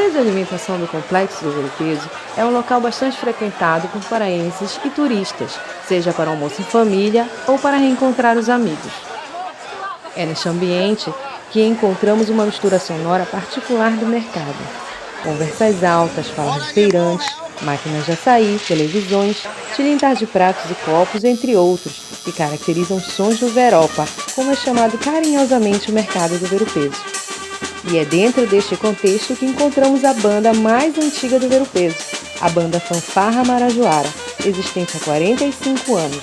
praça de alimentação do Complexo do Ver-o-Peso é um local bastante frequentado por paraenses e turistas, seja para almoço em família ou para reencontrar os amigos. É neste ambiente que encontramos uma mistura sonora particular do mercado. Conversas altas, falas de feirantes, máquinas de açaí, televisões, tilintar de pratos e copos, entre outros, que caracterizam os sons do Veropa, como é chamado carinhosamente o mercado do Ver-o-Peso. E é dentro deste contexto que encontramos a banda mais antiga do Ver-o-Peso, a banda Fanfarra Marajoara, existente há 45 anos.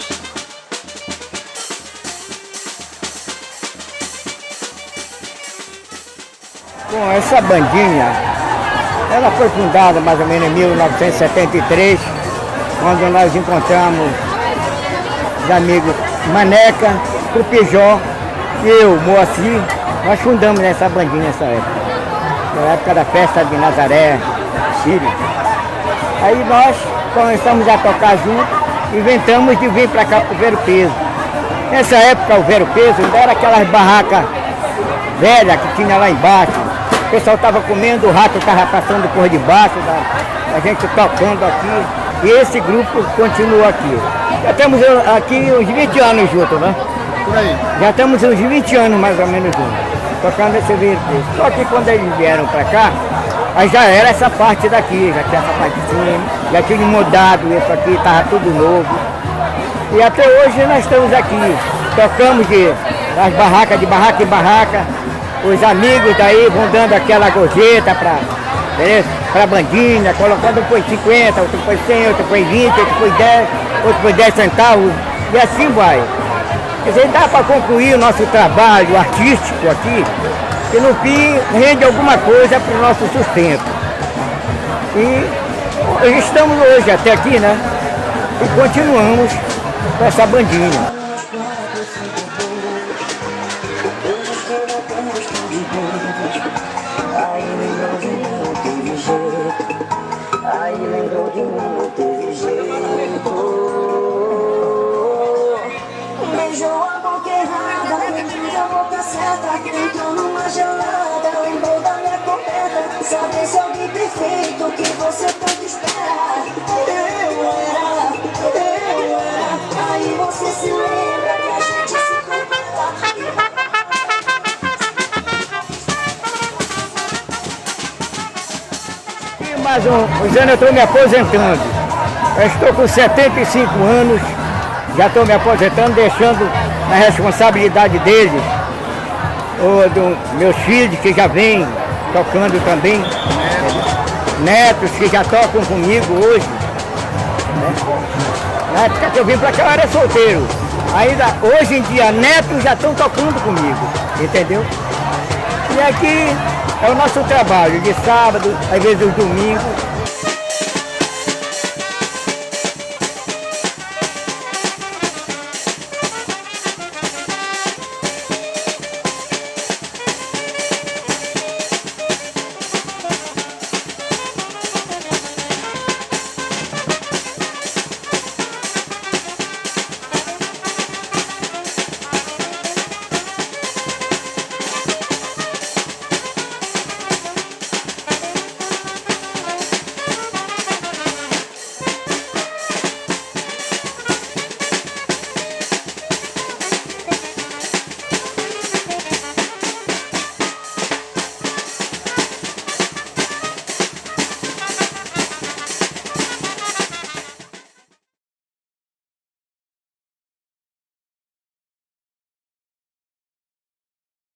Bom, essa bandinha, ela foi fundada mais ou menos em 1973, quando nós encontramos os amigos Maneca, Trupijó, eu, Moacir, nós fundamos essa bandinha nessa época. Na época da festa de Nazaré, Sírio. Aí nós começamos a tocar junto, inventamos de vir para cá para o Ver-o-Peso. Nessa época o Ver-o-Peso ainda era aquelas barracas velhas que tinha lá embaixo. O pessoal estava comendo, o rato estava passando por debaixo, a gente tocando aqui. E esse grupo continua aqui. Já estamos aqui uns 20 anos juntos, né? Por aí. Já estamos uns 20 anos mais ou menos juntos, tocando esse Ver-o-Peso. Só que quando eles vieram para cá, aí já era essa parte daqui, já tinha essa parte de cima, já tinha mudado isso aqui, estava tudo novo. E até hoje nós estamos aqui, tocamos das barracas, de barraca em barraca. Os amigos daí vão dando aquela gorjeta para a bandinha, colocando um põe 50, outro põe 100, outro põe 20, outro põe 10, outro põe 10 centavos, e assim vai. Quer dizer, dá para concluir o nosso trabalho artístico aqui, que no fim rende alguma coisa para o nosso sustento. E estamos hoje até aqui, né? E continuamos com essa bandinha. Beijou a boca errada, lembrou a boca certa, entrou numa gelada, lembrou da minha coberta, sabe esse alguém perfeito que você tanto espera. Eu era, aí você se lembra que a gente se completa. E mais uns anos eu estou me aposentando. Eu estou com 75 anos. Já estou me aposentando, deixando na responsabilidade deles, dos meus filhos que já vêm tocando também, netos que já tocam comigo hoje. Né? Na época que eu vim para cá eu era solteiro. Ainda hoje em dia netos já estão tocando comigo, entendeu? E aqui é o nosso trabalho, de sábado, às vezes os domingos.